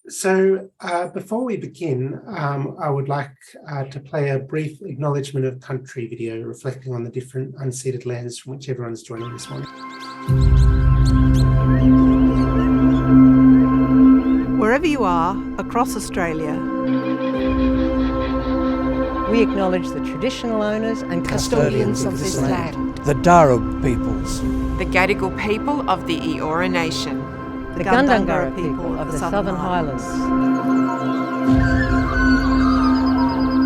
Before we begin, I would like to play a brief acknowledgement of country video reflecting on the different unceded lands from which everyone's joining this morning. Wherever you are across Australia, we acknowledge the traditional owners and custodians of this land. The Darug peoples, the Gadigal people of the Eora Nation, the Gundungurra people of the Southern Highlands,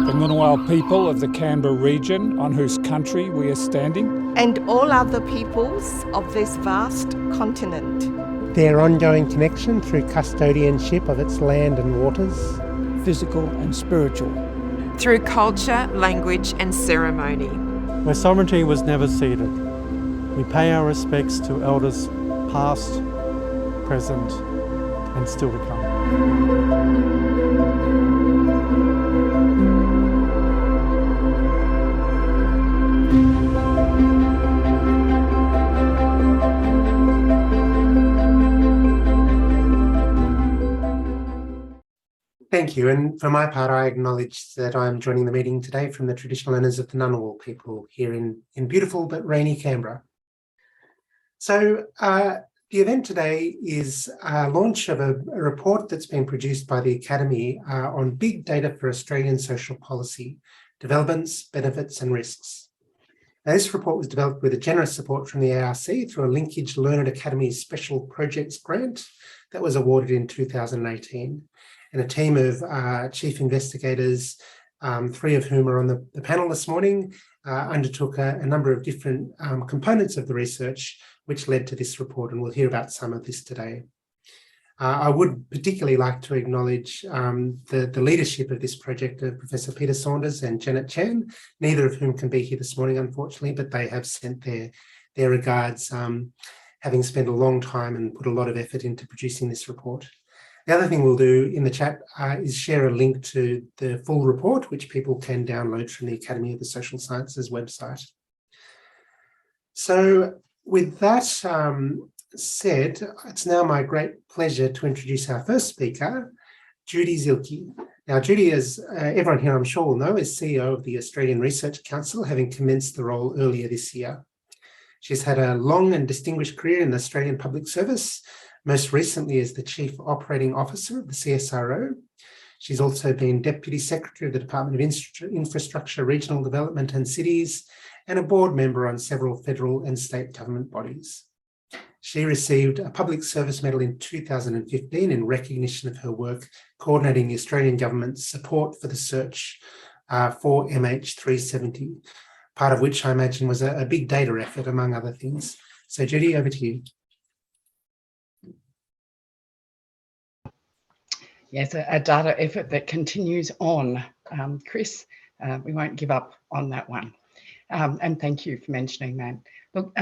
the Ngunnawal people of the Canberra region on whose country we are standing, and all other peoples of this vast continent. Their ongoing connection through custodianship of its land and waters, physical and spiritual, through culture, language and ceremony. Where sovereignty was never ceded, we pay our respects to elders past, present and still to come. Thank you. And for my part, I acknowledge that I'm joining the meeting today from the traditional owners of the Ngunnawal people here in beautiful but rainy Canberra. So the event today is a launch of a report that's been produced by the Academy on big data for Australian social policy, developments, benefits and risks. Now, this report was developed with a generous support from the ARC through a Linkage Learned Academy Special Projects Grant that was awarded in 2018. And a team of chief investigators, three of whom are on the panel this morning, undertook a number of different components of the research which led to this report, and we'll hear about some of this today. I would particularly like to acknowledge the leadership of this project of Professor Peter Saunders and Janet Chan, neither of whom can be here this morning, unfortunately, but they have sent their regards, having spent a long time and put a lot of effort into producing this report. The other thing we'll do in the chat is share a link to the full report, which people can download from the Academy of the Social Sciences website. So with that said, it's now my great pleasure to introduce our first speaker, Judy Zielke. Now, Judy, as everyone here I'm sure will know, is CEO of the Australian Research Council, having commenced the role earlier this year. She's had a long and distinguished career in the Australian Public Service, most recently as the Chief Operating Officer of the CSIRO. She's also been Deputy Secretary of the Department of Infrastructure, Regional Development and Cities, and a board member on several federal and state government bodies. She received a Public Service Medal in 2015 in recognition of her work coordinating the Australian government's support for the search for MH370, part of which I imagine was a big data effort, among other things. So Judy, over to you. Yes, a data effort that continues on, Chris. We won't give up on that one. And thank you for mentioning that. Look,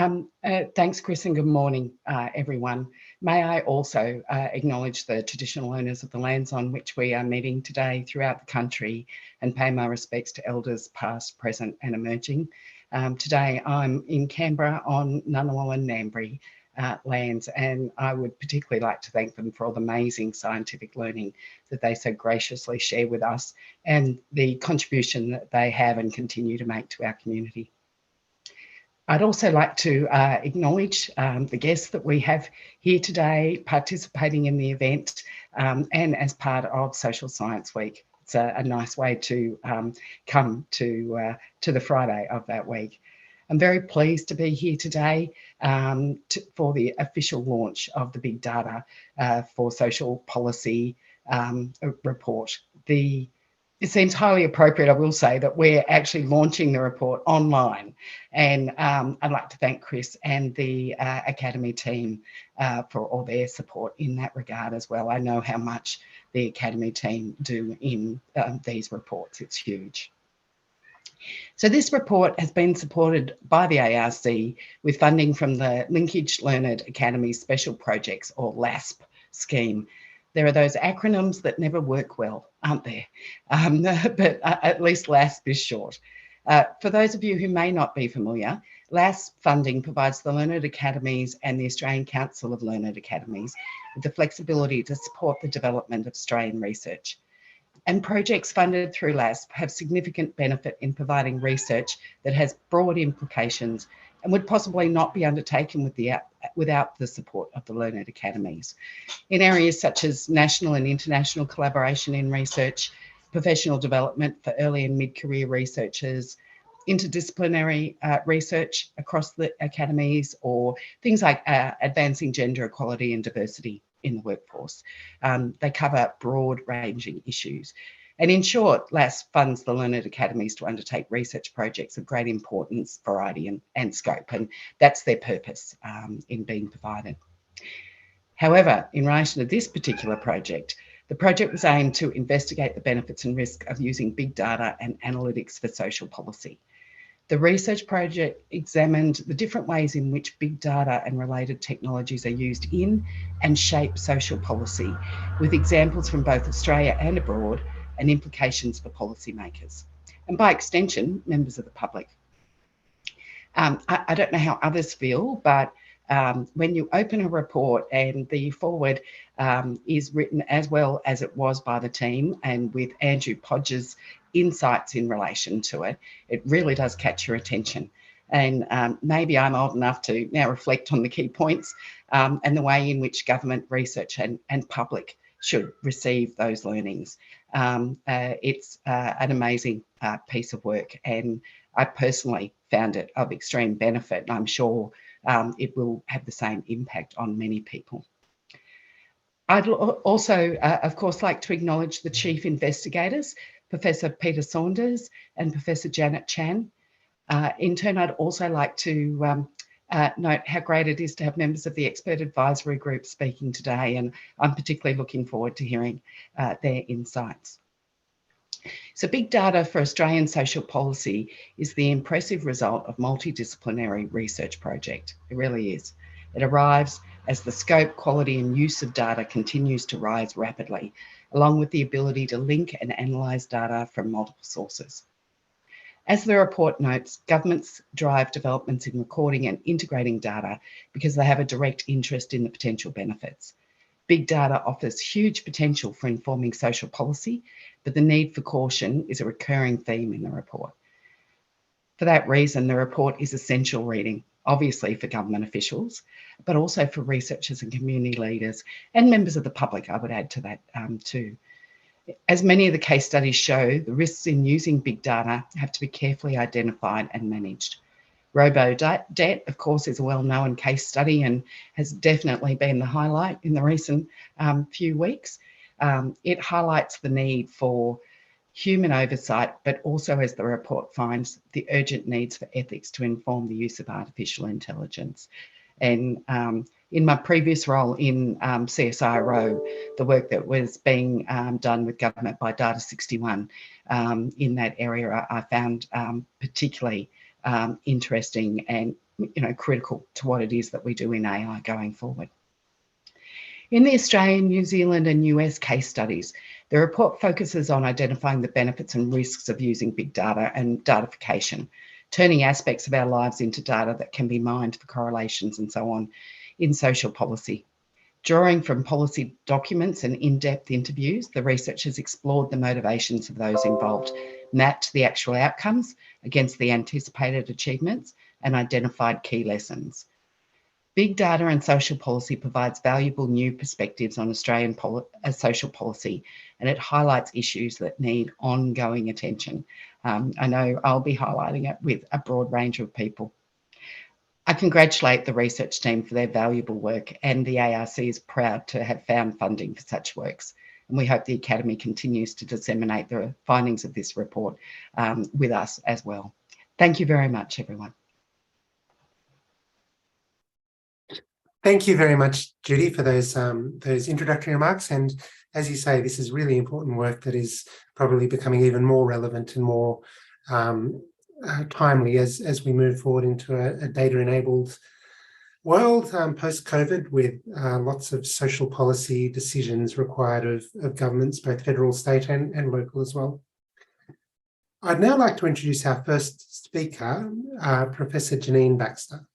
thanks, Chris, and good morning, everyone. May I also acknowledge the traditional owners of the lands on which we are meeting today throughout the country and pay my respects to elders past, present and emerging. Today I'm in Canberra on Ngunnawal and Ngambri lands, and I would particularly like to thank them for all the amazing scientific learning that they so graciously share with us and the contribution that they have and continue to make to our community. I'd also like to acknowledge the guests that we have here today participating in the event and as part of Social Science Week. It's a nice way to come to the Friday of that week. I'm very pleased to be here today for the official launch of the Big Data for Social Policy report. It seems highly appropriate, I will say, that we're actually launching the report online. And I'd like to thank Chris and the Academy team for all their support in that regard as well. I know how much the Academy team do in these reports. It's huge. So this report has been supported by the ARC with funding from the Linkage Learned Academy Special Projects, or LASP scheme. There are those acronyms that never work well, aren't there? But at least LASP is short. For those of you who may not be familiar, LAS funding provides the Learned Academies and the Australian Council of Learned Academies with the flexibility to support the development of Australian research. And projects funded through LAS have significant benefit in providing research that has broad implications and would possibly not be undertaken without the support of the Learned Academies. In areas such as national and international collaboration in research, professional development for early and mid-career researchers, interdisciplinary research across the academies, or things like advancing gender equality and diversity in the workforce. They cover broad-ranging issues. And in short, LAS funds the Learned Academies to undertake research projects of great importance, variety and scope, and that's their purpose in being provided. However, in relation to this particular project, the project was aimed to investigate the benefits and risk of using big data and analytics for social policy. The research project examined the different ways in which big data and related technologies are used in and shape social policy, with examples from both Australia and abroad and implications for policymakers, and by extension, members of the public. I don't know how others feel, but when you open a report and the foreword is written as well as it was by the team and with Andrew Podge's insights in relation to it, it really does catch your attention. And maybe I'm old enough to now reflect on the key points and the way in which government, research and public should receive those learnings. It's an amazing piece of work, and I personally found it of extreme benefit, and I'm sure it will have the same impact on many people. I'd also, of course, like to acknowledge the chief investigators, Professor Peter Saunders and Professor Janet Chan. In turn, I'd also like to note how great it is to have members of the expert advisory group speaking today, and I'm particularly looking forward to hearing their insights. So big data for Australian social policy is the impressive result of multidisciplinary research project. It really is. It arrives as the scope, quality and use of data continues to rise rapidly, along with the ability to link and analyse data from multiple sources. As the report notes, governments drive developments in recording and integrating data because they have a direct interest in the potential benefits. Big data offers huge potential for informing social policy, but the need for caution is a recurring theme in the report. For that reason, the report is essential reading, obviously for government officials, but also for researchers and community leaders and members of the public, I would add to that too. As many of the case studies show, the risks in using big data have to be carefully identified and managed. Robodebt, of course, is a well-known case study and has definitely been the highlight in the recent few weeks. It highlights the need for human oversight, but also, as the report finds, the urgent needs for ethics to inform the use of artificial intelligence. And in my previous role in CSIRO, the work that was being done with government by Data 61 in that area, I found particularly interesting and critical to what it is that we do in AI going forward. In the Australian, New Zealand and US case studies, the report focuses on identifying the benefits and risks of using big data and datification, turning aspects of our lives into data that can be mined for correlations and so on in social policy. Drawing from policy documents and in-depth interviews, the researchers explored the motivations of those involved, mapped the actual outcomes against the anticipated achievements, and identified key lessons. Big data and social policy provides valuable new perspectives on Australian social policy, and it highlights issues that need ongoing attention. I know I'll be highlighting it with a broad range of people. I congratulate the research team for their valuable work, and the ARC is proud to have found funding for such works. And we hope the Academy continues to disseminate the findings of this report with us as well. Thank you very much, everyone. Thank you very much, Judy, for those introductory remarks. And as you say, this is really important work that is probably becoming even more relevant and more timely as we move forward into a data-enabled world post-COVID, with lots of social policy decisions required of governments, both federal, state and local as well. I'd now like to introduce our first speaker, Professor Janeen Baxter.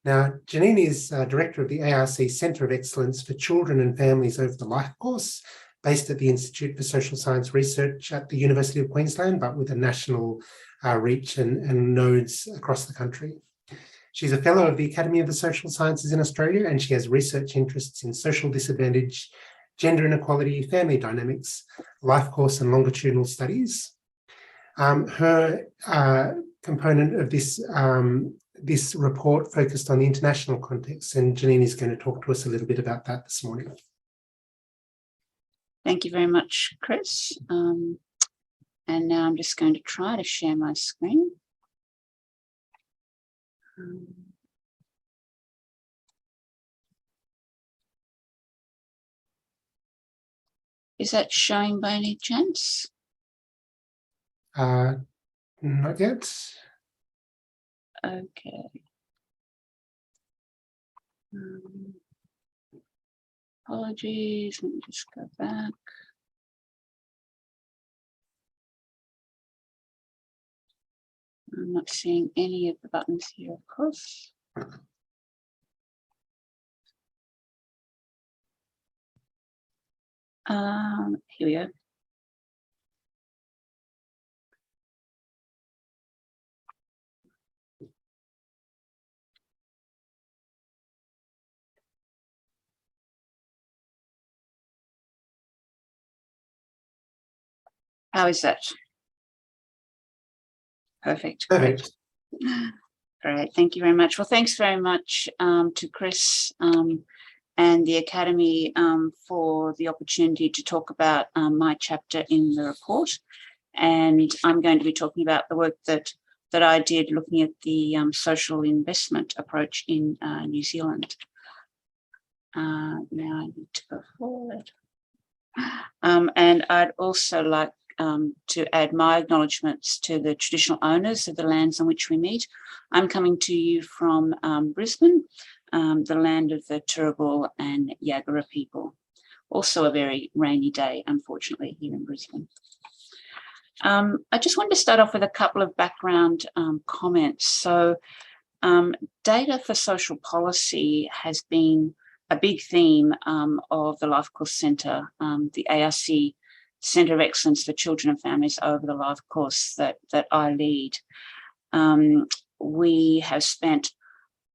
Now, Janeen is Director of the ARC Centre of Excellence for Children and Families over the Life course, based at the Institute for Social Science Research at the University of Queensland, but with a national reach and nodes across the country. She's a Fellow of the Academy of the Social Sciences in Australia, and she has research interests in social disadvantage, gender inequality, family dynamics, life course and longitudinal studies. Her component of this report focused on the international context, and Janeen is going to talk to us a little bit about that this morning. Thank you very much, Chris. And now I'm just going to try to share my screen. Is that showing by any chance? Not yet. Okay. Apologies, let me just go back. I'm not seeing any of the buttons here, of course. Here we go. How is that? Perfect. Perfect. Great. Thank you very much. Well, thanks very much to Chris and the Academy for the opportunity to talk about my chapter in the report. And I'm going to be talking about the work that I did looking at the social investment approach in New Zealand. Now I need to go forward. And I'd also like to add my acknowledgements to the traditional owners of the lands on which we meet. I'm coming to you from Brisbane, the land of the Turrbal and Yagara people. Also a very rainy day, unfortunately, here in Brisbane. I just wanted to start off with a couple of background comments. So data for social policy has been a big theme of the Life Course Centre, the ARC Centre of Excellence for Children and Families over the Life Course that I lead. We have spent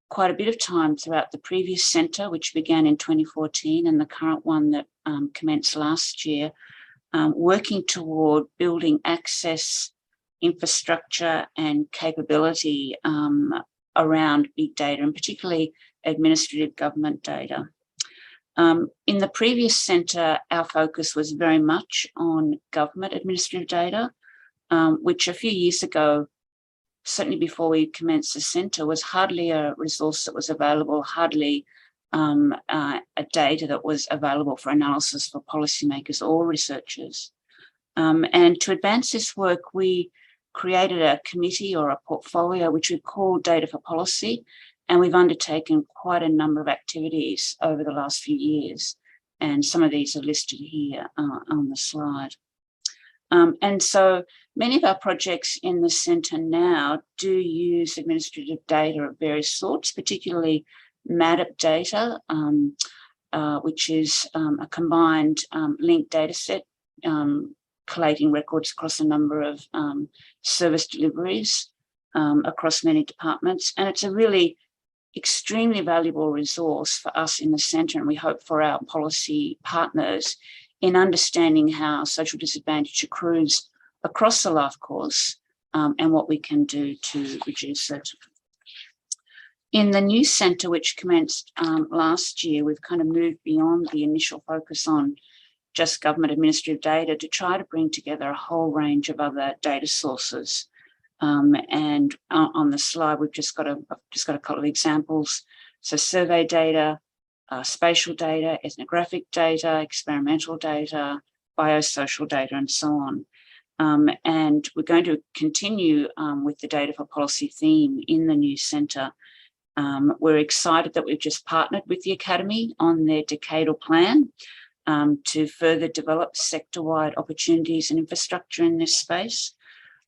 quite a bit of time throughout the previous centre, which began in 2014, and the current one that commenced last year, working toward building access, infrastructure and capability around big data, and particularly administrative government data. In the previous centre, our focus was very much on government administrative data, which a few years ago, certainly before we commenced the centre, was hardly a resource that was available, hardly a data that was available for analysis for policymakers or researchers. And to advance this work, we created a committee or a portfolio, which we call Data for Policy, and we've undertaken quite a number of activities over the last few years. And some of these are listed here on the slide. And so many of our projects in the centre now do use administrative data of various sorts, particularly MADAP data, which is a combined linked data set, collating records across a number of service deliveries across many departments. And it's a really extremely valuable resource for us in the centre, and we hope for our policy partners in understanding how social disadvantage accrues across the life course and what we can do to reduce it. In the new centre, which commenced last year, we've kind of moved beyond the initial focus on just government administrative data to try to bring together a whole range of other data sources. And on the slide, we've just got a couple of examples. So survey data, spatial data, ethnographic data, experimental data, biosocial data, and so on. And we're going to continue with the data for policy theme in the new centre. We're excited that we've just partnered with the Academy on their decadal plan to further develop sector-wide opportunities and infrastructure in this space.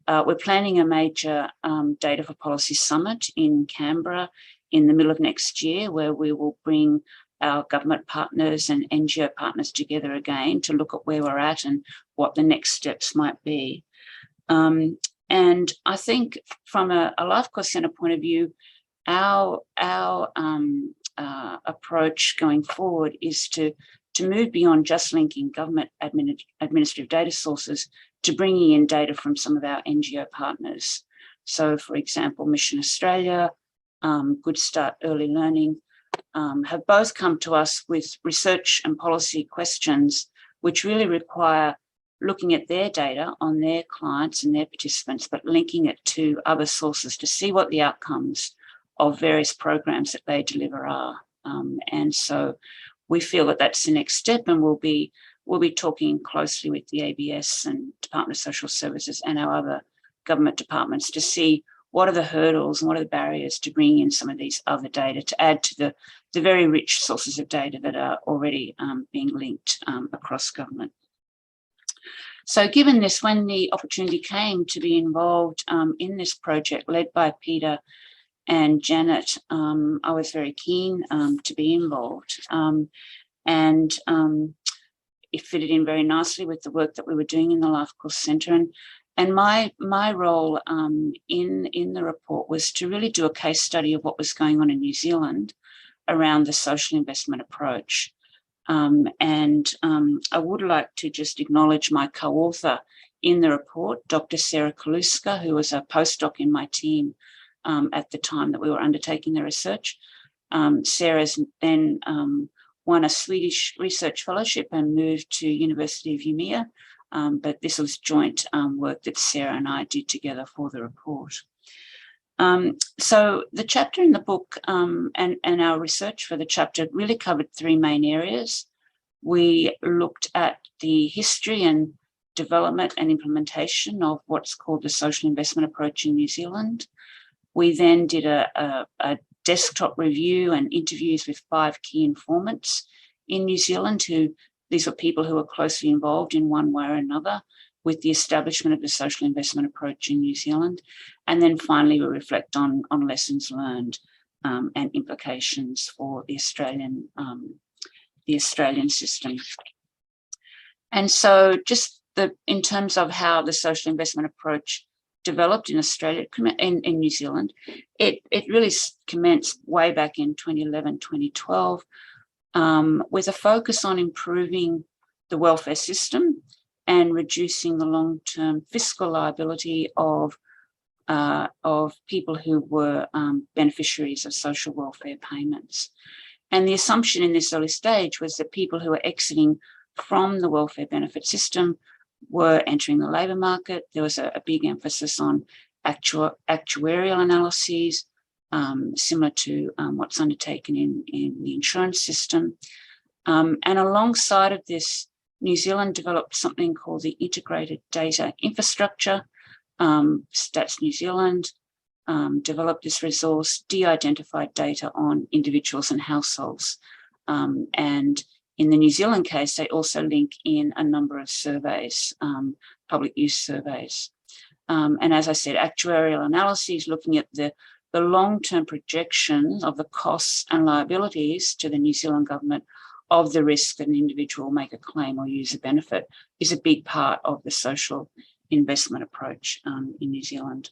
we're planning a major Data for Policy Summit in Canberra in the middle of next year, where we will bring our government partners and NGO partners together again to look at where we're at and what the next steps might be. And I think from a Life Course Centre point of view, our approach going forward is to move beyond just linking government administrative data sources to bringing in data from some of our NGO partners. So, for example, Mission Australia, Good Start Early Learning, have both come to us with research and policy questions which really require looking at their data on their clients and their participants, but linking it to other sources to see what the outcomes of various programs that they deliver are. And so we feel that that's the next step, and we'll be talking closely with the ABS and Department of Social Services and our other government departments to see what are the hurdles and what are the barriers to bringing in some of these other data to add to the very rich sources of data that are already being linked across government. So given this, when the opportunity came to be involved in this project led by Peter and Janet, I was very keen to be involved. And it fitted in very nicely with the work that we were doing in the Life Course Centre. And my role in the report was to really do a case study of what was going on in New Zealand around the social investment approach. And I would like to just acknowledge my co-author in the report, Dr. Sarah Kaluska, who was a postdoc in my team at the time that we were undertaking the research. Sarah's then won a Swedish research fellowship and moved to University of Umeå. But this was joint work that Sarah and I did together for the report. So the chapter in the book and our research for the chapter really covered three main areas. We looked at the history and development and implementation of what's called the social investment approach in New Zealand. We then did a desktop review and interviews with 5 key informants in New Zealand these were people who were closely involved in one way or another with the establishment of the social investment approach in New Zealand. And then finally, we reflect on lessons learned and implications for the Australian system. And so just in terms of how the social investment approach developed in Australia, in New Zealand, it really commenced way back in 2011, 2012, with a focus on improving the welfare system and reducing the long-term fiscal liability of people who were beneficiaries of social welfare payments. And the assumption in this early stage was that people who were exiting from the welfare benefit system were entering the labour market. There was a big emphasis on actuarial analyses, similar to what's undertaken in the insurance system. And alongside of this, New Zealand developed something called the Integrated Data Infrastructure. Stats New Zealand developed this resource, de-identified data on individuals and households. And in the New Zealand case, they also link in a number of surveys, public use surveys. And as I said, actuarial analyses looking at the long-term projections of the costs and liabilities to the New Zealand government of the risk that an individual will make a claim or use a benefit is a big part of the social investment approach in New Zealand.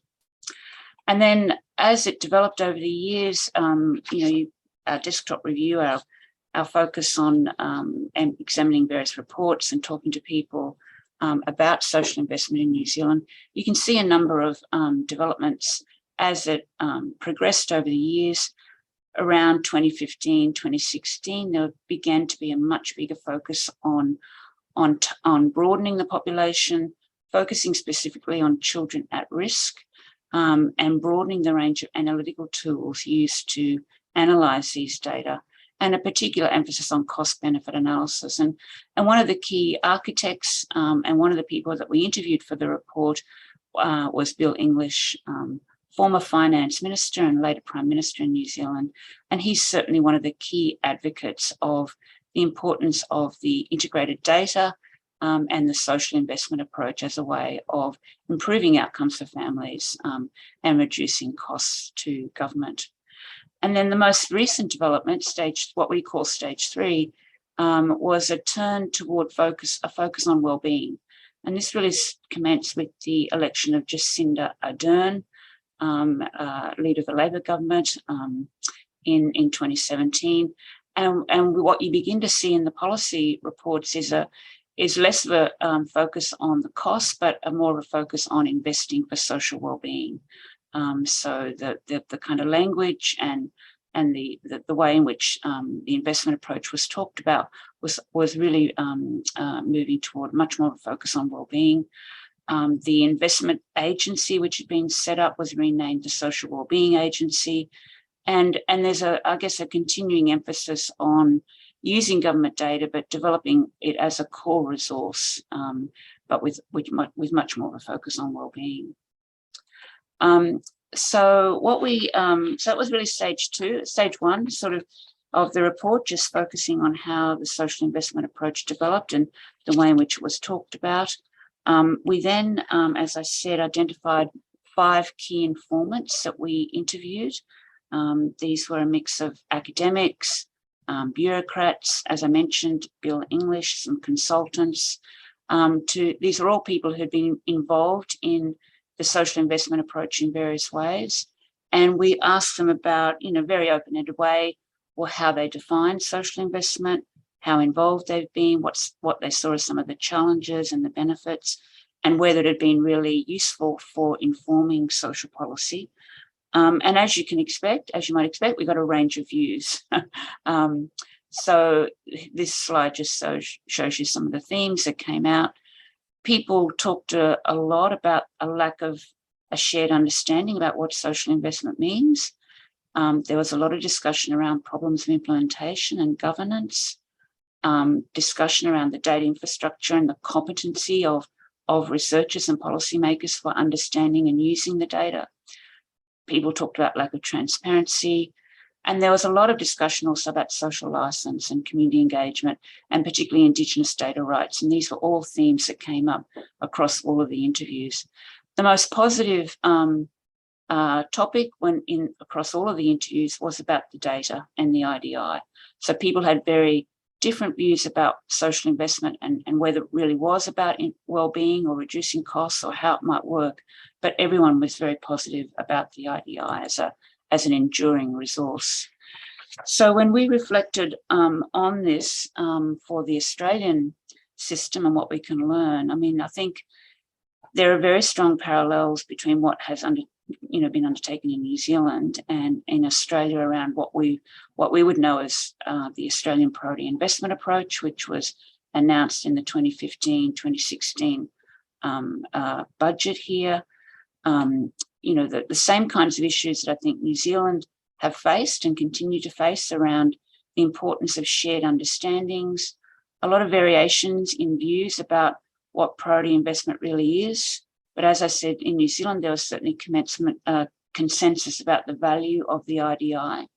And then as it developed over the years, our desktop review, our focus on examining various reports and talking to people about social investment in New Zealand, you can see a number of developments as it progressed over the years. Around 2015, 2016, there began to be a much bigger focus on broadening the population, focusing specifically on children at risk, and broadening the range of analytical tools used to analyse these data, and a particular emphasis on cost-benefit analysis. And one of the key architects and one of the people that we interviewed for the report was Bill English, former finance minister and later prime minister in New Zealand. And he's certainly one of the key advocates of the importance of the integrated data and the social investment approach as a way of improving outcomes for families and reducing costs to government. And then the most recent development, what we call stage 3, was a turn toward a focus on wellbeing. And this really commenced with the election of Jacinda Ardern, leader of the Labor government in 2017. And what you begin to see in the policy reports is less of a focus on the cost, but more of a focus on investing for social wellbeing. So the kind of language and the way in which the investment approach was talked about was really moving toward much more of a focus on wellbeing. The investment agency, which had been set up, was renamed the Social Wellbeing Agency, and there's I guess a continuing emphasis on using government data, but developing it as a core resource, but with much more of a focus on wellbeing. So it was really stage 1, sort of the report, just focusing on how the social investment approach developed and the way in which it was talked about. We then, as I said, identified 5 key informants that we interviewed. These were a mix of academics, bureaucrats, as I mentioned, Bill English, some consultants. These are all people who'd been involved in the social investment approach in various ways. And we asked them about, in a very open-ended way, how they define social investment, how involved they've been, what they saw as some of the challenges and the benefits, and whether it had been really useful for informing social policy. And as you might expect, we got a range of views. So this slide just shows you some of the themes that came out. People talked a lot about a lack of a shared understanding about what social investment means. There was a lot of discussion around problems of implementation and governance, discussion around the data infrastructure and the competency of researchers and policymakers for understanding and using the data. People talked about lack of transparency, and there was a lot of discussion also about social license and community engagement, and particularly Indigenous data rights. And these were all themes that came up across all of the interviews. The most positive topic across all of the interviews was about the data and the IDI. So people had very different views about social investment and whether it really was about well-being or reducing costs or how it might work. But everyone was very positive about the IDI as an enduring resource. So when we reflected on this for the Australian system and what we can learn, I think there are very strong parallels between what has been undertaken in New Zealand and in Australia around what we would know as the Australian Priority Investment Approach, which was announced in the 2015-2016 budget here. The same kinds of issues that I think New Zealand have faced and continue to face around the importance of shared understandings, a lot of variations in views about what priority investment really is. But as I said, in New Zealand, there was certainly consensus about the value of the IDI.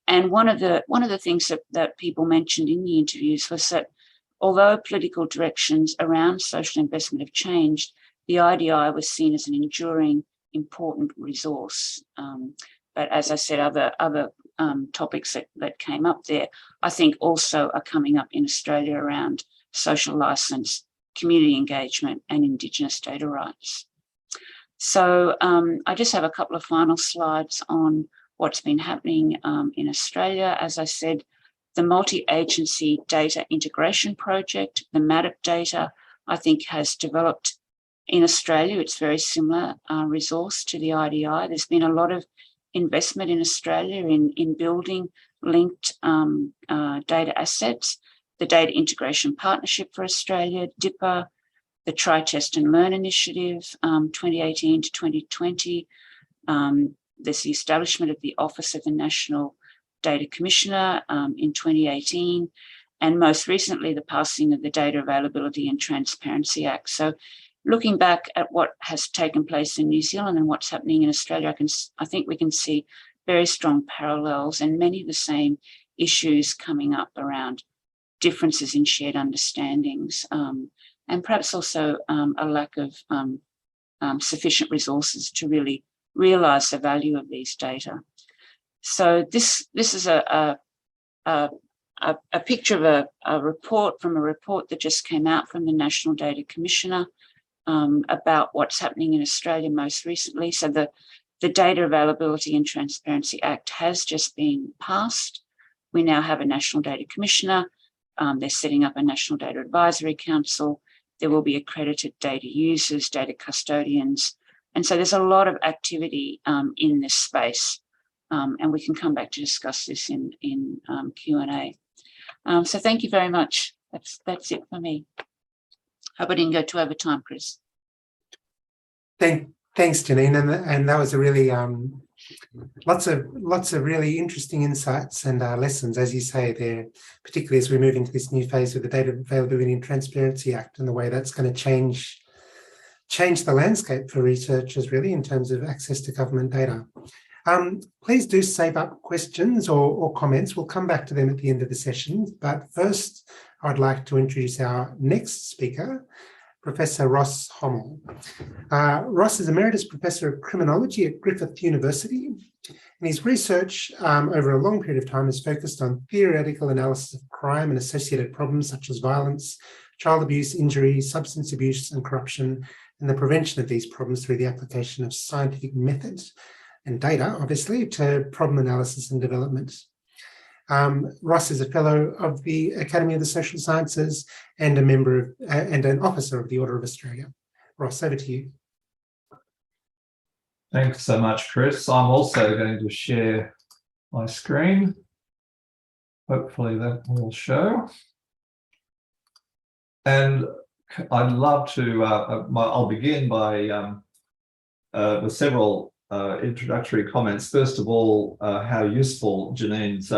And one of the things that people mentioned in the interviews was that although political directions around social investment have changed, the IDI was seen as an enduring, important resource. But as I said, other topics that came up there, I think also are coming up in Australia around social licence, community engagement and Indigenous data rights. So I just have a couple of final slides on what's been happening in Australia. As I said, the multi-agency data integration project, the MADIP data, I think has developed in Australia. It's very similar resource to the IDI. There's been a lot of investment in Australia in building linked data assets. The Data Integration Partnership for Australia, DIPA, the Try, Test and Learn Initiative, 2018 to 2020. There's the establishment of the Office of the National Data Commissioner in 2018, and most recently the passing of the Data Availability and Transparency Act. So looking back at what has taken place in New Zealand and what's happening in Australia, I think we can see very strong parallels and many of the same issues coming up around differences in shared understandings and perhaps also a lack of sufficient resources to really realise the value of these data. So this is a picture of a report that just came out from the National Data Commissioner about what's happening in Australia most recently. So the Data Availability and Transparency Act has just been passed. We now have a National Data Commissioner. They're setting up a National Data Advisory Council. There will be accredited data users, data custodians. And so there's a lot of activity in this space. And we can come back to discuss this in Q&A. So thank you very much. That's it for me. Hope I didn't go too over time, Chris. Thanks, Janeen, and that was a really lots of really interesting insights and lessons, as you say there, particularly as we move into this new phase of the Data Availability and Transparency Act and the way that's going to change the landscape for researchers, really, in terms of access to government data. Please do save up questions or comments. We'll come back to them at the end of the session. But first, I'd like to introduce our next speaker, Professor Ross Homel. Ross is Emeritus Professor of Criminology at Griffith University, and his research over a long period of time is focused on theoretical analysis of crime and associated problems such as violence, child abuse, injury, substance abuse and corruption, and the prevention of these problems through the application of scientific methods and data, obviously, to problem analysis and development. Ross is a fellow of the Academy of the Social Sciences and a member of, and an officer of the Order of Australia. Ross, over to you. Thanks so much, Chris. I'm also going to share my screen. Hopefully that will show. And I'd love to, I'll begin by with several introductory comments. First of all, how useful Janeen's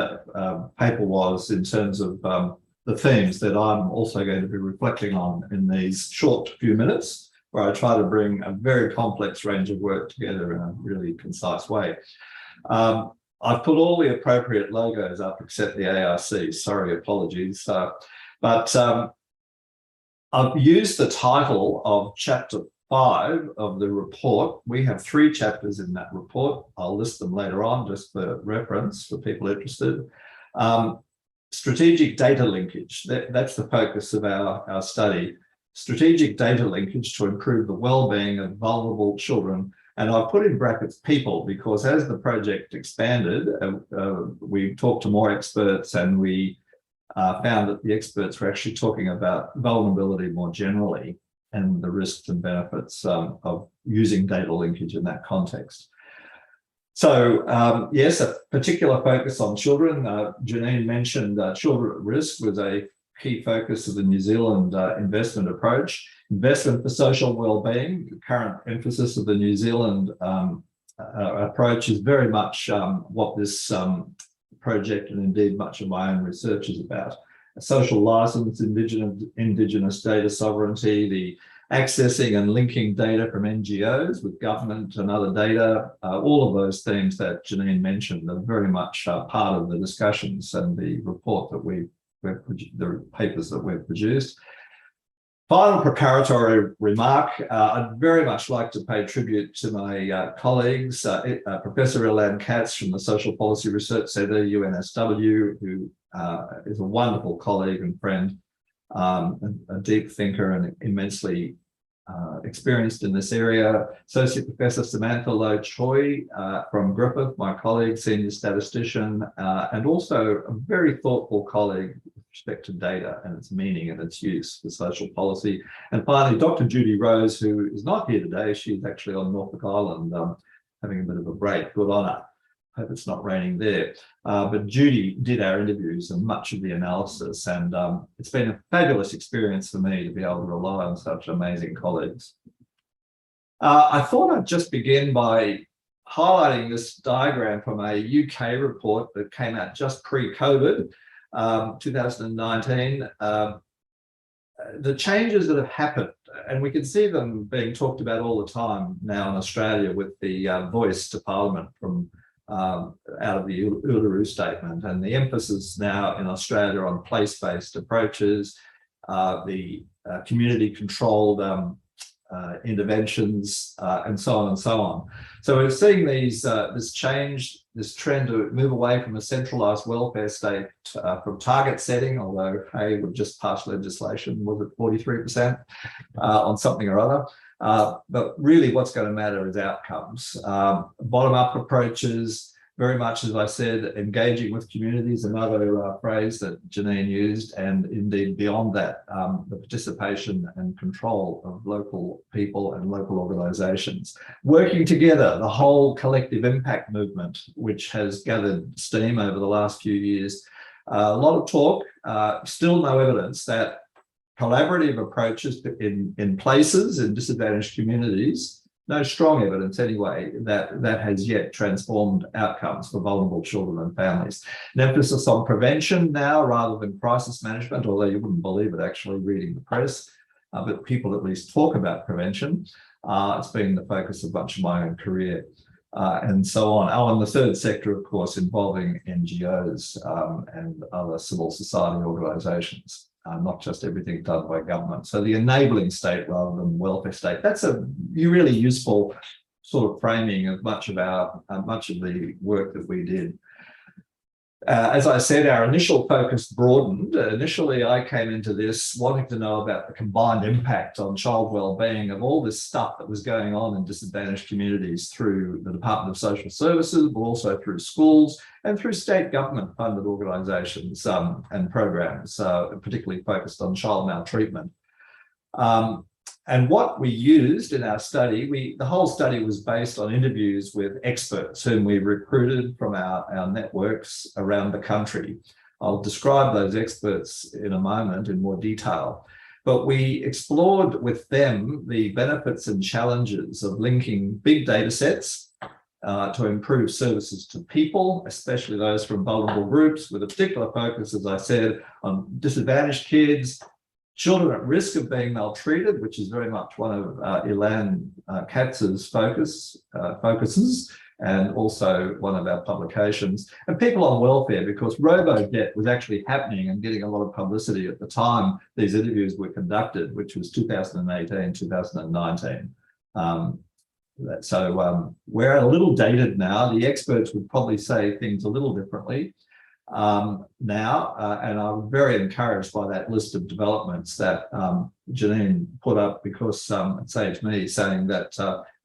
paper was in terms of the themes that I'm also going to be reflecting on in these short few minutes, where I try to bring a very complex range of work together in a really concise way. I've put all the appropriate logos up except the ARC, sorry, apologies. But I've used the title of Chapter 5 of the report. We have 3 chapters in that report. I'll list them later on just for reference for people interested. Strategic data linkage, that's the focus of our study. Strategic data linkage to improve the well-being of vulnerable children. And I've put in brackets people, because as the project expanded, we talked to more experts, and we found that the experts were actually talking about vulnerability more generally and the risks and benefits of using data linkage in that context. So yes, a particular focus on children. Janeen mentioned children at risk was a key focus of the New Zealand investment approach. Investment for social wellbeing, the current emphasis of the New Zealand approach is very much what this project, and indeed much of my own research, is about. A social license, indigenous data sovereignty, the accessing and linking data from NGOs with government and other data, all of those themes that Janeen mentioned are very much part of the discussions and the report that the papers that we've produced. Final preparatory remark, I'd very much like to pay tribute to my colleagues, Professor Ilan Katz from the Social Policy Research Centre, UNSW, who is a wonderful colleague and friend, a deep thinker and immensely experienced in this area. Associate Professor Samantha Low Choi from Griffith, my colleague, senior statistician, and also a very thoughtful colleague with respect to data and its meaning and its use for social policy. And finally, Dr. Judy Rose, who is not here today. She's actually on Norfolk Island having a bit of a break. Good on her. Hope it's not raining there. But Judy did our interviews and much of the analysis, and it's been a fabulous experience for me to be able to rely on such amazing colleagues. I thought I'd just begin by highlighting this diagram from a UK report that came out just pre-COVID, 2019. The changes that have happened, and we can see them being talked about all the time now in Australia with the voice to Parliament from out of the Uluru Statement, and the emphasis now in Australia on place-based approaches, the community-controlled interventions, and so on and so on. So we're seeing this change, this trend to move away from a centralised welfare state, from target setting, although, hey, we've just passed legislation, was it 43% on something or other? But really what's going to matter is outcomes. Bottom-up approaches, very much, as I said, engaging with communities, another phrase that Janeen used, and indeed beyond that, the participation and control of local people and local organisations. Working together, the whole collective impact movement, which has gathered steam over the last few years. A lot of talk, still no evidence that collaborative approaches in places, in disadvantaged communities, no strong evidence anyway that has yet transformed outcomes for vulnerable children and families. An emphasis on prevention now rather than crisis management, although you wouldn't believe it actually reading the press, but people at least talk about prevention. It's been the focus of much of my own career, and so on. Oh, and the third sector, of course, involving NGOs and other civil society organisations. Not just everything done by government. So the enabling state rather than welfare state. That's a really useful sort of framing of much of the work that we did. As I said, our initial focus broadened. Initially, I came into this wanting to know about the combined impact on child wellbeing of all this stuff that was going on in disadvantaged communities through the Department of Social Services, but also through schools and through state government funded organisations and programs, particularly focused on child maltreatment. And what we used in our study, the whole study was based on interviews with experts whom we recruited from our networks around the country. I'll describe those experts in a moment in more detail. But we explored with them the benefits and challenges of linking big data sets to improve services to people, especially those from vulnerable groups, with a particular focus, as I said, on disadvantaged kids, children at risk of being maltreated, which is very much one of Ilan Katz's focuses, and also one of our publications, and people on welfare, because Robodebt was actually happening and getting a lot of publicity at the time these interviews were conducted, which was 2018, 2019. So we're a little dated now. The experts would probably say things a little differently now, and I'm very encouraged by that list of developments that Janeen put up, because it saved me saying that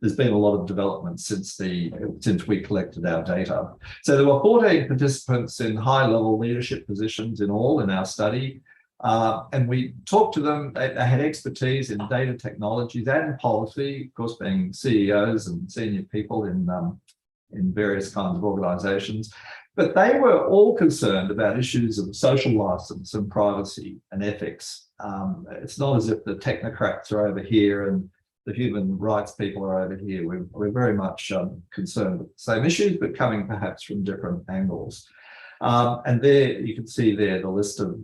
there's been a lot of development since we collected our data. So there were 14 participants in high-level leadership positions in our study. And we talked to them. They had expertise in data technologies and policy, of course, being CEOs and senior people in various kinds of organisations. But they were all concerned about issues of social license and privacy and ethics. It's not as if the technocrats are over here and the human rights people are over here. We're very much concerned with the same issues, but coming perhaps from different angles. And there you can see there the list of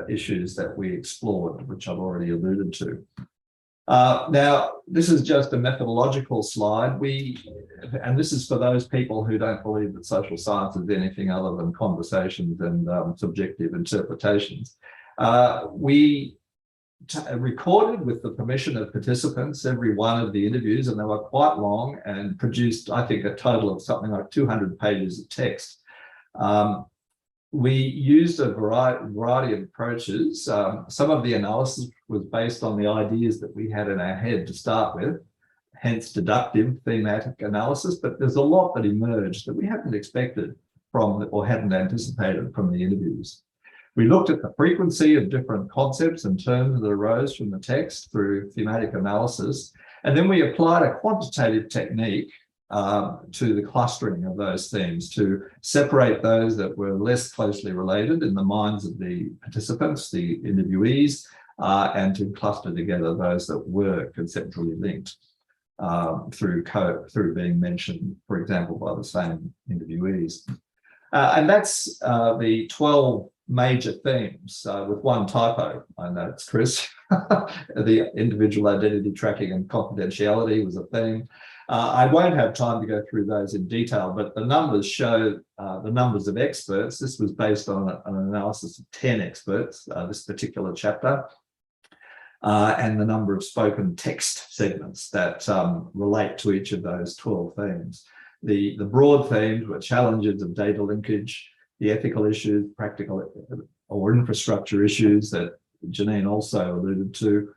issues that we explored, which I've already alluded to. Now, this is just a methodological slide. And this is for those people who don't believe that social science is anything other than conversations and subjective interpretations. We recorded, with the permission of participants, every one of the interviews, and they were quite long, and produced, I think, a total of something like 200 pages of text. We used a variety of approaches. Some of the analysis was based on the ideas that we had in our head to start with, hence deductive thematic analysis, but there's a lot that emerged that we hadn't expected from or hadn't anticipated from the interviews. We looked at the frequency of different concepts and terms that arose from the text through thematic analysis, and then we applied a quantitative technique to the clustering of those themes, to separate those that were less closely related in the minds of the participants, the interviewees, and to cluster together those that were conceptually linked through being mentioned, for example, by the same interviewees. And that's the 12 major themes with one typo. I know it's Chris. The individual identity tracking and confidentiality was a theme. I won't have time to go through those in detail, but the numbers show the numbers of experts. This was based on an analysis of 10 experts, this particular chapter. and the number of spoken text segments that relate to each of those 12 themes. The broad themes were challenges of data linkage, the ethical issues, practical or infrastructure issues that Janeen also alluded to,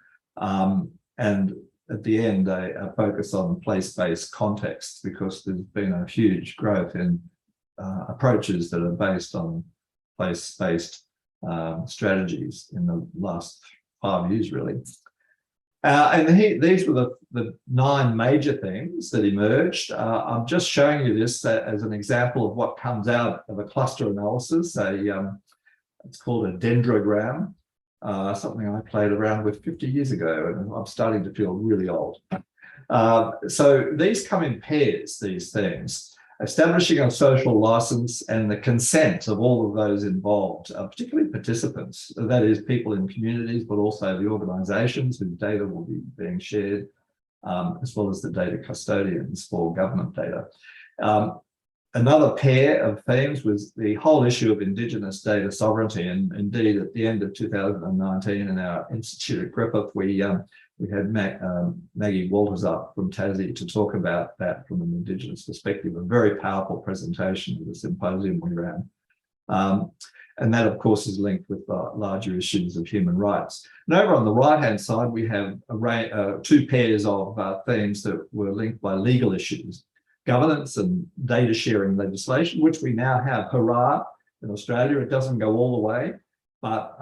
and at the end, a focus on place-based context, because there's been a huge growth in approaches that are based on place-based strategies in the last 5 years, really. These were the 9 major things that emerged. I'm just showing you this as an example of what comes out of a cluster analysis. It's called a dendrogram, something I played around with 50 years ago, and I'm starting to feel really old. So these come in pairs, these things. Establishing a social license and the consent of all of those involved, particularly participants, that is people in communities, but also the organisations whose data will be being shared, as well as the data custodians for government data. Another pair of themes was the whole issue of Indigenous data sovereignty, and indeed at the end of 2019 in our institute at Griffith, we had Maggie Walters up from Tassie to talk about that from an Indigenous perspective, a very powerful presentation of the symposium we ran. And that, of course, is linked with larger issues of human rights. And over on the right-hand side, we have 2 pairs of themes that were linked by legal issues, governance and data sharing legislation, which we now have. Hurrah, in Australia. It doesn't go all the way, but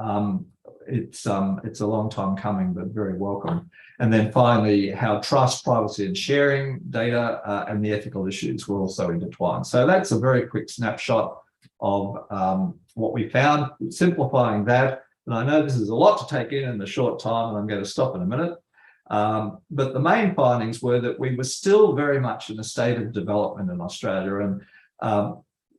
it's a long time coming, but very welcome. And then finally, how trust, privacy and sharing data and the ethical issues were also intertwined. So that's a very quick snapshot of what we found, simplifying that. And I know this is a lot to take in a short time, and I'm going to stop in a minute. But the main findings were that we were still very much in a state of development in Australia, and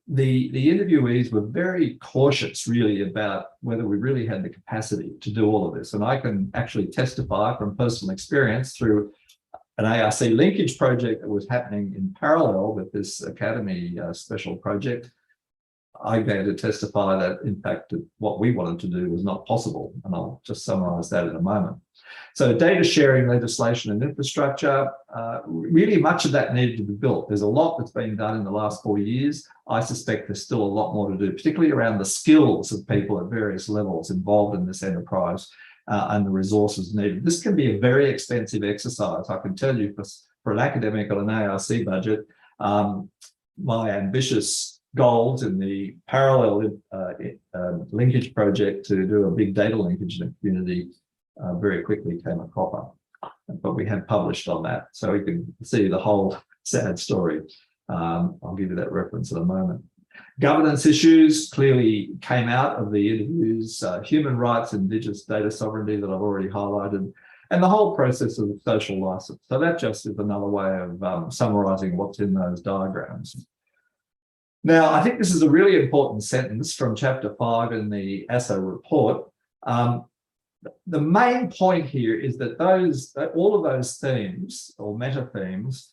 the interviewees were very cautious really about whether we really had the capacity to do all of this. And I can actually testify from personal experience through an ARC linkage project that was happening in parallel with this Academy special project. I'm going to testify that, in fact, what we wanted to do was not possible, and I'll just summarise that in a moment. So data sharing legislation and infrastructure, really much of that needed to be built. There's a lot that's been done in the last 4 years. I suspect there's still a lot more to do, particularly around the skills of people at various levels involved in this enterprise and the resources needed. This can be a very expensive exercise. I can tell you for an academic on an ARC budget, my ambitious goals in the parallel linkage project to do a big data linkage in the community very quickly came a cropper, but we have published on that, so we can see the whole sad story. I'll give you that reference in a moment. Governance issues clearly came out of the interviews, human rights, Indigenous data sovereignty that I've already highlighted, and the whole process of the social license. So that just is another way of summarising what's in those diagrams. Now, I think this is a really important sentence from chapter 5 in the FASSA report. The main point here is that all of those themes or meta themes,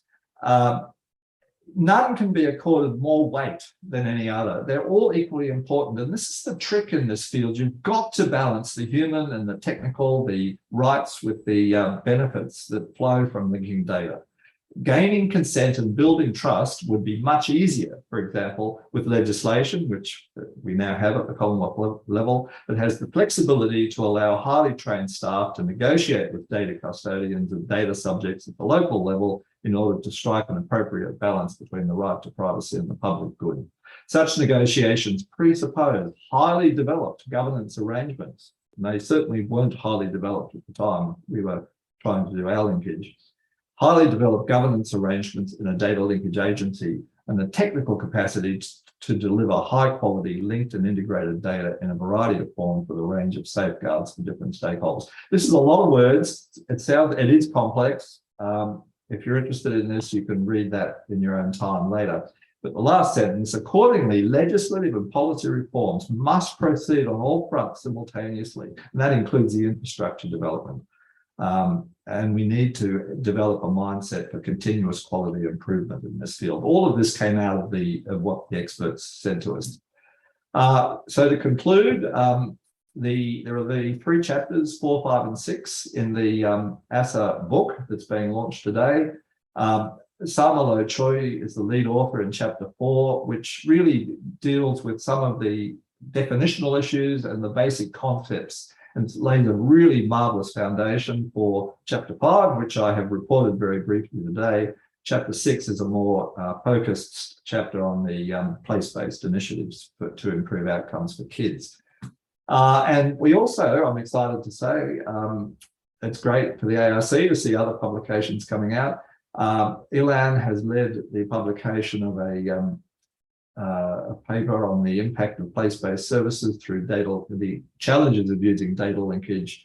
none can be accorded more weight than any other. They're all equally important. And this is the trick in this field. You've got to balance the human and the technical, the rights with the benefits that flow from linking data. Gaining consent and building trust would be much easier, for example, with legislation, which we now have at the Commonwealth level, that has the flexibility to allow highly trained staff to negotiate with data custodians and data subjects at the local level in order to strike an appropriate balance between the right to privacy and the public good. Such negotiations presuppose highly developed governance arrangements, and they certainly weren't highly developed at the time we were trying to do our linkage. Highly developed governance arrangements in a data linkage agency, and the technical capacity to deliver high quality linked and integrated data in a variety of forms with a range of safeguards for different stakeholders. This is a lot of words. It is complex. If you're interested in this, you can read that in your own time later. But the last sentence, accordingly, legislative and policy reforms must proceed on all fronts simultaneously, and that includes the infrastructure development. And we need to develop a mindset for continuous quality improvement in this field. All of this came out of what the experts said to us. So to conclude, There are the 3 chapters, 4, 5, and 6 in the FASSA book that's being launched today. Samalo Choi is the lead author in chapter 4, which really deals with some of the definitional issues and the basic concepts, and lays a really marvelous foundation for chapter 5, which I have reported very briefly today. Chapter 6 is a more focused chapter on the place-based initiatives to improve outcomes for kids. And we also, I'm excited to say, it's great for the ARC to see other publications coming out. Ilan has led the publication of a paper on the impact of place-based services through the challenges of using data linkage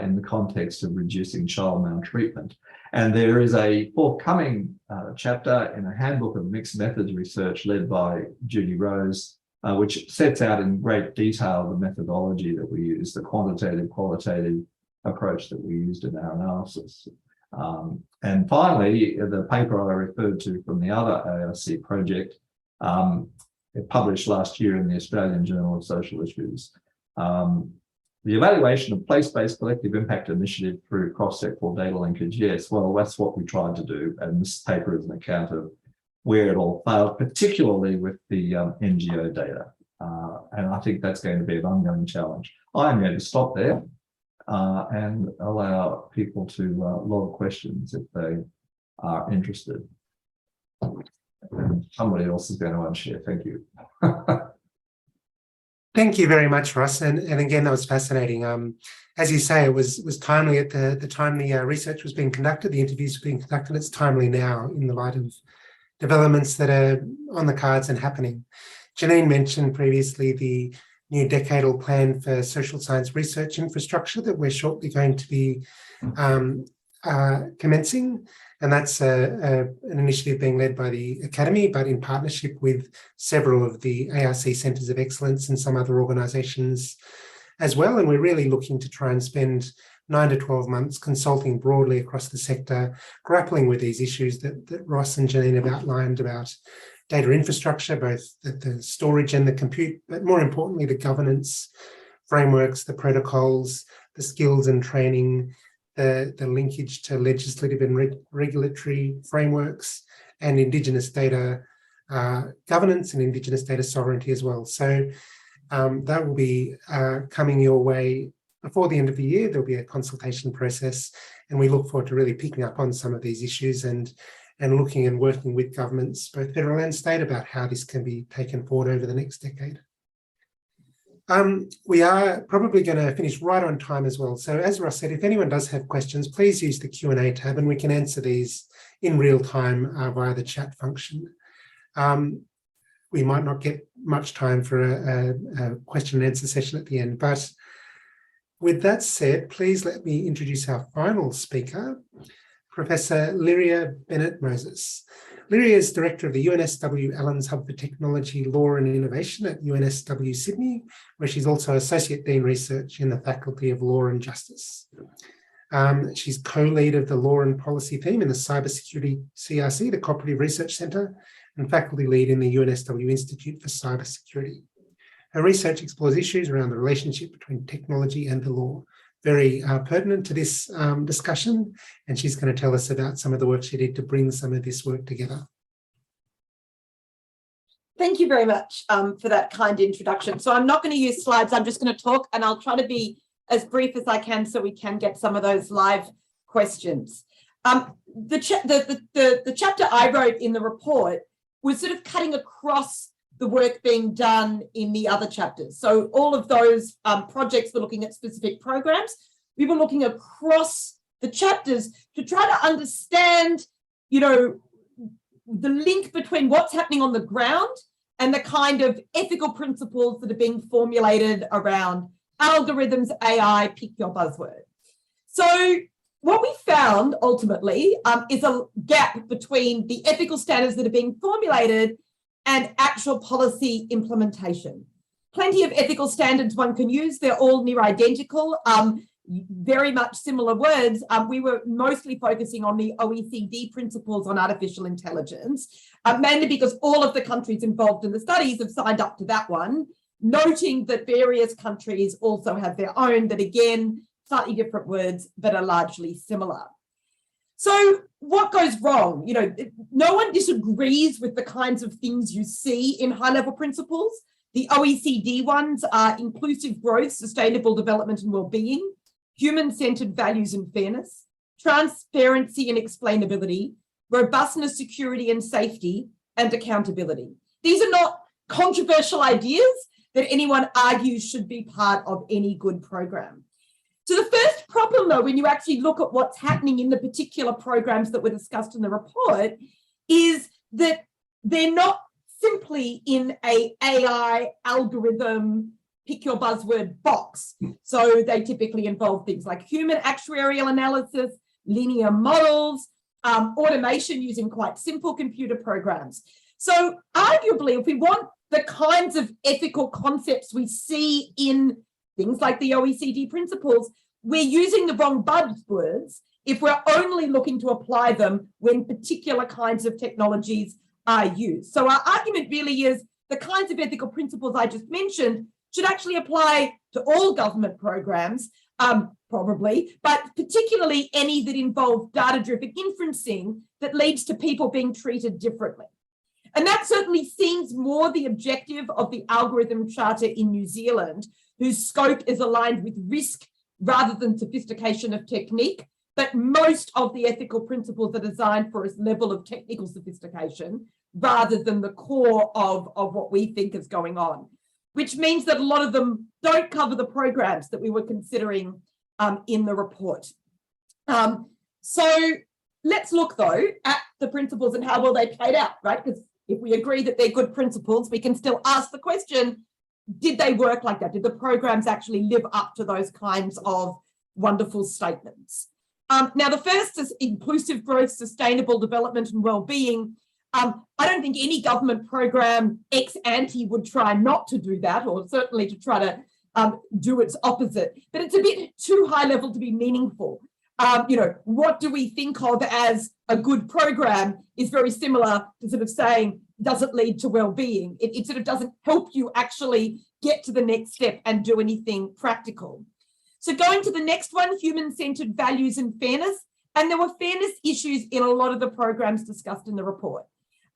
in the context of reducing child maltreatment. And there is a forthcoming chapter in a handbook of mixed methods research led by Judy Rose, which sets out in great detail the methodology that we use, the quantitative, qualitative approach that we used in our analysis. And finally, the paper I referred to from the other ARC project, it published last year in the Australian Journal of Social Issues. The evaluation of place-based collective impact initiative through cross-sectoral data linkage, yes, well, that's what we tried to do. And this paper is an account of where it all failed, particularly with the NGO data. And I think that's going to be an ongoing challenge. I'm going to stop there and allow people to log questions if they are interested. And somebody else is going to unshare. Thank you. Thank you very much, Ross. And again, that was fascinating. As you say, it was timely at the time the research was being conducted, the interviews were being conducted. It's timely now in the light of developments that are on the cards and happening. Janeen mentioned previously the new decadal plan for social science research infrastructure that we're shortly going to be commencing. And that's an initiative being led by the Academy, but in partnership with several of the ARC Centres of Excellence and some other organisations as well. And we're really looking to try and spend 9 to 12 months consulting broadly across the sector, grappling with these issues that Ross and Janeen have outlined about data infrastructure, both the storage and the compute, but more importantly, the governance frameworks, the protocols, the skills and training, the linkage to legislative and regulatory frameworks, and Indigenous data governance and Indigenous data sovereignty as well. So that will be coming your way before the end of the year. There'll be a consultation process, and we look forward to really picking up on some of these issues and looking and working with governments, both federal and state, about how this can be taken forward over the next decade. We are probably going to finish right on time as well. So as Ross said, if anyone does have questions, please use the Q&A tab and we can answer these in real time via the chat function. We might not get much time for a question and answer session at the end, but with that said, please let me introduce our final speaker, Professor Lyria Bennet-Moses. Lyria is Director of the UNSW Allens Hub for Technology, Law and Innovation at UNSW Sydney, where she's also Associate Dean Research in the Faculty of Law and Justice. She's co-lead of the Law and Policy theme in the Cybersecurity CRC, the Cooperative Research Centre, and faculty lead in the UNSW Institute for Cybersecurity. Her research explores issues around the relationship between technology and the law. Very pertinent to this discussion, and she's going to tell us about some of the work she did to bring some of this work together. Thank you very much for that kind introduction. So I'm not going to use slides, I'm just going to talk, and I'll try to be as brief as I can so we can get some of those live questions. The chapter I wrote in the report was sort of cutting across the work being done in the other chapters. So all of those projects were looking at specific programs. We were looking across the chapters to try to understand, you know, the link between what's happening on the ground and the kind of ethical principles that are being formulated around algorithms, AI, pick your buzzword. So what we found ultimately is a gap between the ethical standards that are being formulated and actual policy implementation. Plenty of ethical standards one can use. They're all near identical, very much similar words. We were mostly focusing on the OECD principles on artificial intelligence, mainly because all of the countries involved in the studies have signed up to that one. noting that various countries also have their own, that again, slightly different words, but are largely similar. So what goes wrong? You know, no one disagrees with the kinds of things you see in high-level principles. The OECD ones are inclusive growth, sustainable development and well-being, human-centered values and fairness, transparency and explainability, robustness, security and safety, and accountability. These are not controversial ideas that anyone argues should be part of any good program. So the first problem, though, when you actually look at what's happening in the particular programs that were discussed in the report, is that they're not simply in a AI algorithm, pick your buzzword box. So they typically involve things like human actuarial analysis, linear models, automation using quite simple computer programs. So arguably, if we want the kinds of ethical concepts we see in things like the OECD principles, we're using the wrong buzzwords if we're only looking to apply them when particular kinds of technologies are used. So our argument really is the kinds of ethical principles I just mentioned should actually apply to all government programs, probably, but particularly any that involve data-driven inferencing that leads to people being treated differently. And that certainly seems more the objective of the Algorithm Charter in New Zealand, whose scope is aligned with risk rather than sophistication of technique. But most of the ethical principles are designed for a level of technical sophistication rather than the core of what we think is going on, which means that a lot of them don't cover the programs that we were considering in the report. So let's look, though, at the principles and how well they played out, right? Because if we agree that they're good principles, we can still ask the question, did they work like that? Did the programs actually live up to those kinds of wonderful statements? Now, the first is inclusive growth, sustainable development and well-being. I don't think any government program ex ante would try not to do that, or certainly to try to do its opposite, but it's a bit too high level to be meaningful. You know, what do we think of as a good program is very similar to sort of saying, does it lead to well-being? It sort of doesn't help you actually get to the next step and do anything practical. So going to the next one, human-centered values and fairness. And there were fairness issues in a lot of the programs discussed in the report.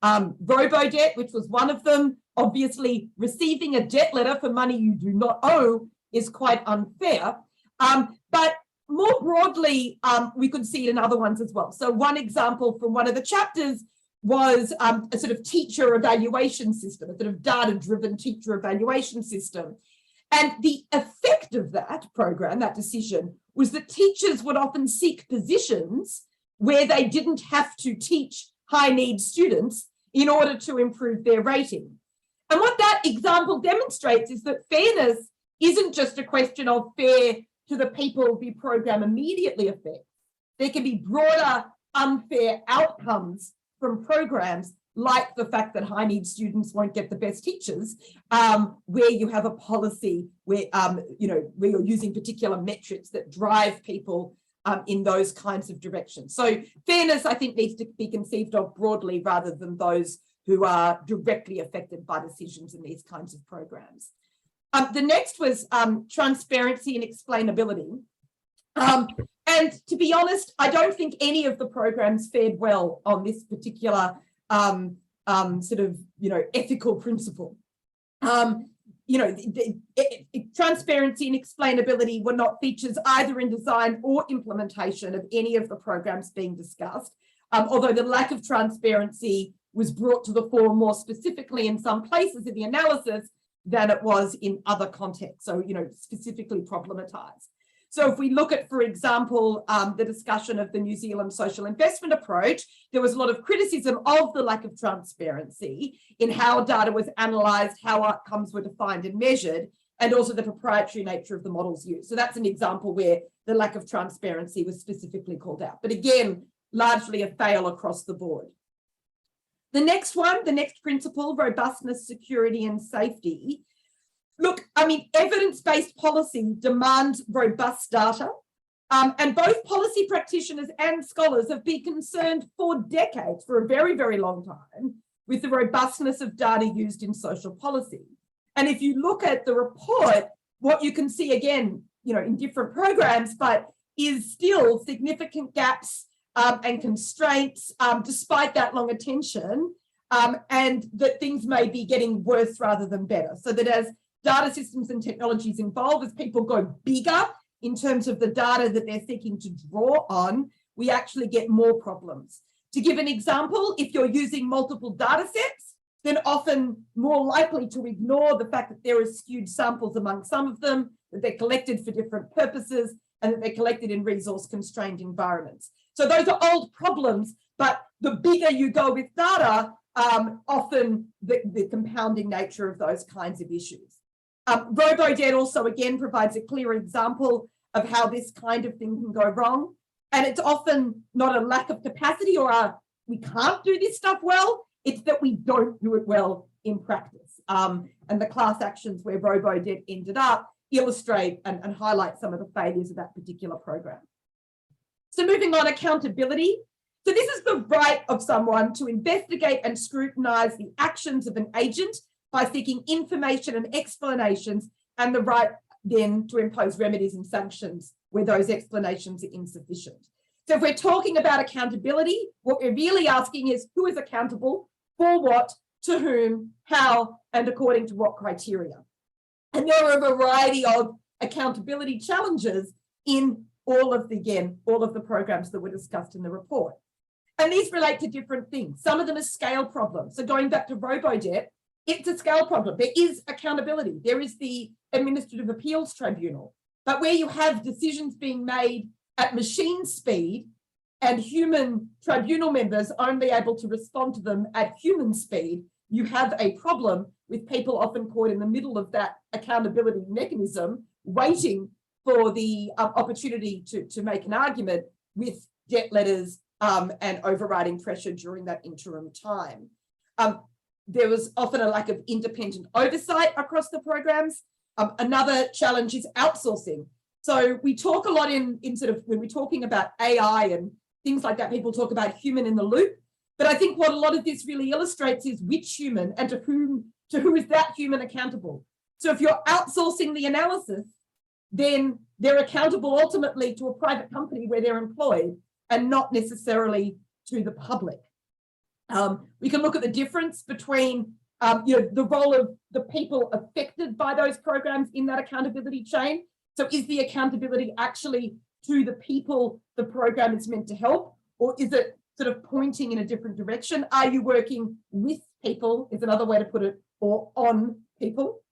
Robodebt, which was one of them, obviously receiving a debt letter for money you do not owe is quite unfair. But more broadly, we could see it in other ones as well. So one example from one of the chapters was a sort of teacher evaluation system, a sort of data-driven teacher evaluation system. And the effect of that program, that decision, was that teachers would often seek positions where they didn't have to teach high-need students in order to improve their rating. And what that example demonstrates is that fairness isn't just a question of fair to the people the program immediately affects. There can be broader unfair outcomes from programs, like the fact that high-need students won't get the best teachers, where you have a policy where where you're using particular metrics that drive people in those kinds of directions. So fairness, I think, needs to be conceived of broadly rather than those who are directly affected by decisions in these kinds of programs. The next was transparency and explainability. And to be honest, I don't think any of the programs fared well on this particular ethical principle. Transparency and explainability were not features either in design or implementation of any of the programs being discussed, although the lack of transparency was brought to the fore more specifically in some places in the analysis than it was in other contexts, so, specifically problematized. So if we look at, for example, the discussion of the New Zealand social investment approach, there was a lot of criticism of the lack of transparency in how data was analysed, how outcomes were defined and measured, and also the proprietary nature of the models used. So that's an example where the lack of transparency was specifically called out. But again, largely a fail across the board. The next one, the next principle, robustness, security and safety. Look, evidence-based policy demands robust data, and both policy practitioners and scholars have been concerned for decades, for a very, very long time, with the robustness of data used in social policy. And if you look at the report, what you can see again, in different programs, but is still significant gaps and constraints despite that long attention, and that things may be getting worse rather than better. So that as data systems and technologies evolve, as people go bigger in terms of the data that they're seeking to draw on, we actually get more problems. To give an example, if you're using multiple data sets, then often more likely to ignore the fact that there are skewed samples among some of them, that they're collected for different purposes, and that they're collected in resource-constrained environments. So those are old problems, but the bigger you go with data, often the compounding nature of those kinds of issues. Robodebt also, again, provides a clear example of how this kind of thing can go wrong. And it's often not a lack of capacity or we can't do this stuff well, it's that we don't do it well in practice. And the class actions where Robodebt ended up illustrate and highlight some of the failures of that particular program. So moving on, accountability. So this is the right of someone to investigate and scrutinise the actions of an agent by seeking information and explanations, and the right then to impose remedies and sanctions where those explanations are insufficient. So if we're talking about accountability, what we're really asking is who is accountable, for what, to whom, how, and according to what criteria. And there are a variety of accountability challenges in all of the programs that were discussed in the report. And these relate to different things. Some of them are scale problems. So going back to Robodebt, it's a scale problem. There is accountability. There is the Administrative Appeals Tribunal. But where you have decisions being made at machine speed and human tribunal members only able to respond to them at human speed, you have a problem with people often caught in the middle of that accountability mechanism, waiting for the opportunity to make an argument with debt letters and overriding pressure during that interim time. There was often a lack of independent oversight across the programs. Another challenge is outsourcing. So we talk a lot in sort of, when we're talking about AI and things like that, people talk about human in the loop. But I think what a lot of this really illustrates is which human and to who is that human accountable. So if you're outsourcing the analysis, then they're accountable ultimately to a private company where they're employed and not necessarily to the public. We can look at the difference between the role of the people affected by those programs in that accountability chain. So is the accountability actually to the people the program is meant to help, or is it sort of pointing in a different direction? Are you working with people, is another way to put it, or on people?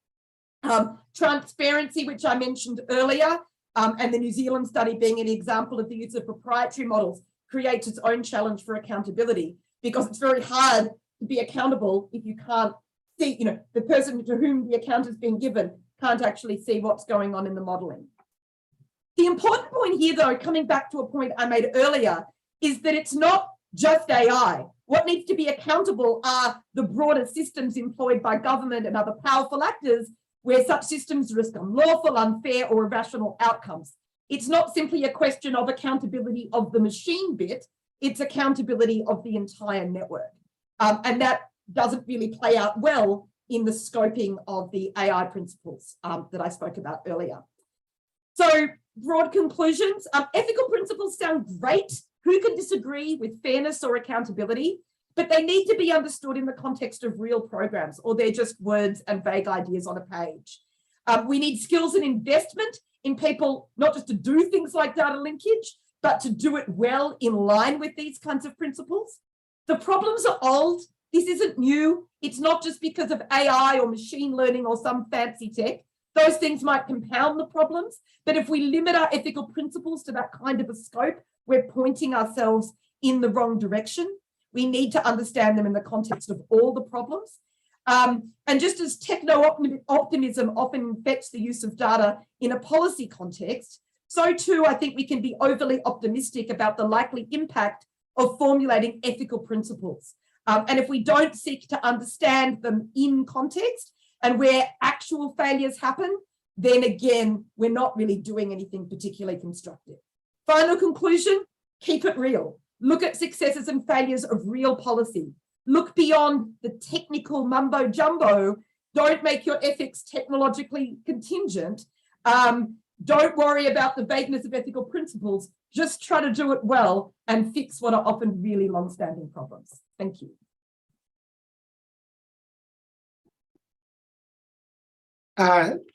Transparency, which I mentioned earlier, and the New Zealand study being an example of the use of proprietary models, creates its own challenge for accountability, because it's very hard to be accountable if you can't see, the person to whom the account has been given can't actually see what's going on in the modelling. The important point here, though, coming back to a point I made earlier, is that it's not just AI. What needs to be accountable are the broader systems employed by government and other powerful actors where such systems risk unlawful, unfair, or irrational outcomes. It's not simply a question of accountability of the machine bit, it's accountability of the entire network. And that doesn't really play out well in the scoping of the AI principles that I spoke about earlier. So broad conclusions, ethical principles sound great. Who can disagree with fairness or accountability? But they need to be understood in the context of real programs, or they're just words and vague ideas on a page. We need skills and investment in people, not just to do things like data linkage, but to do it well in line with these kinds of principles. The problems are old. This isn't new. It's not just because of AI or machine learning or some fancy tech. Those things might compound the problems, but if we limit our ethical principles to that kind of a scope, we're pointing ourselves in the wrong direction. We need to understand them in the context of all the problems. And just as techno-optimism often infects the use of data in a policy context, so too I think we can be overly optimistic about the likely impact of formulating ethical principles. And if we don't seek to understand them in context and where actual failures happen, then again, we're not really doing anything particularly constructive. Final conclusion, keep it real. Look at successes and failures of real policy. Look beyond the technical mumbo jumbo Don't make your ethics technologically contingent. Don't worry about the vagueness of ethical principles. Just try to do it well and fix what are often really long-standing problems. Thank you.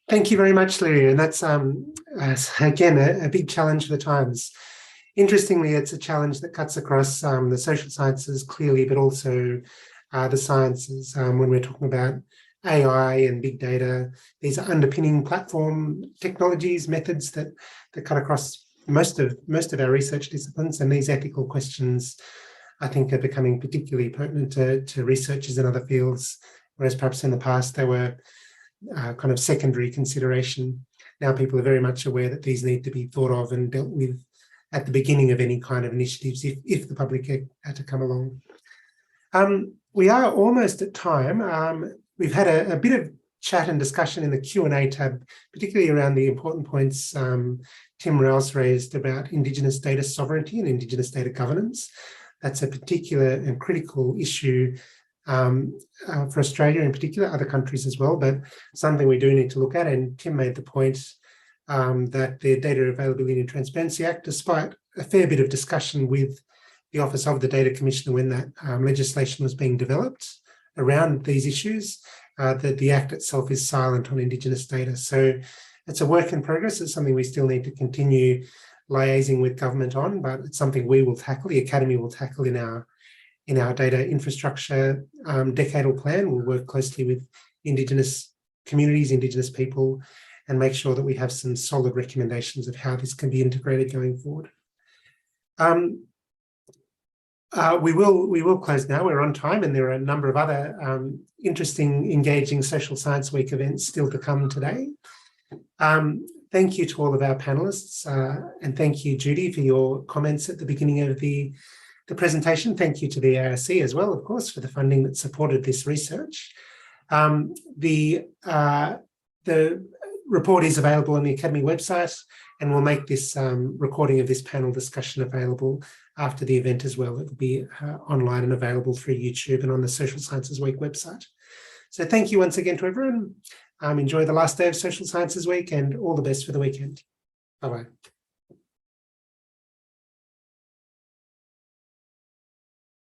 Thank you very much, Lyria. And that's, again, a big challenge for the times. Interestingly, it's a challenge that cuts across the social sciences clearly, but also the sciences. When we're talking about AI and big data, these are underpinning platform technologies, methods that cut across most of our research disciplines. And these ethical questions, I think, are becoming particularly pertinent to researchers in other fields, whereas perhaps in the past they were kind of secondary consideration. Now people are very much aware that these need to be thought of and dealt with at the beginning of any kind of initiatives if the public had to come along. We are almost at time. We've had a bit of chat and discussion in the Q&A tab, particularly around the important points Tim Rouse raised about Indigenous data sovereignty and Indigenous data governance. That's a particular and critical issue for Australia in particular, other countries as well, but something we do need to look at. And Tim made the point that the Data Availability and Transparency Act, despite a fair bit of discussion with the Office of the Data Commissioner when that legislation was being developed around these issues, that the Act itself is silent on Indigenous data. So it's a work in progress. It's something we still need to continue liaising with government on, but it's something we will tackle, the Academy will tackle in our data infrastructure decadal plan. We'll work closely with Indigenous communities, Indigenous people, and make sure that we have some solid recommendations of how this can be integrated going forward. We will close now. We're on time, and there are a number of other interesting, engaging Social Science Week events still to come today. Thank you to all of our panellists, and thank you, Judy, for your comments at the beginning of the presentation. Thank you to the ARC as well, of course, for the funding that supported this research. The report is available on the Academy website, and we'll make this recording of this panel discussion available after the event as well. It will be online and available through YouTube and on the Social Sciences Week website. So thank you once again to everyone. Enjoy the last day of Social Sciences Week and all the best for the weekend. Bye-bye.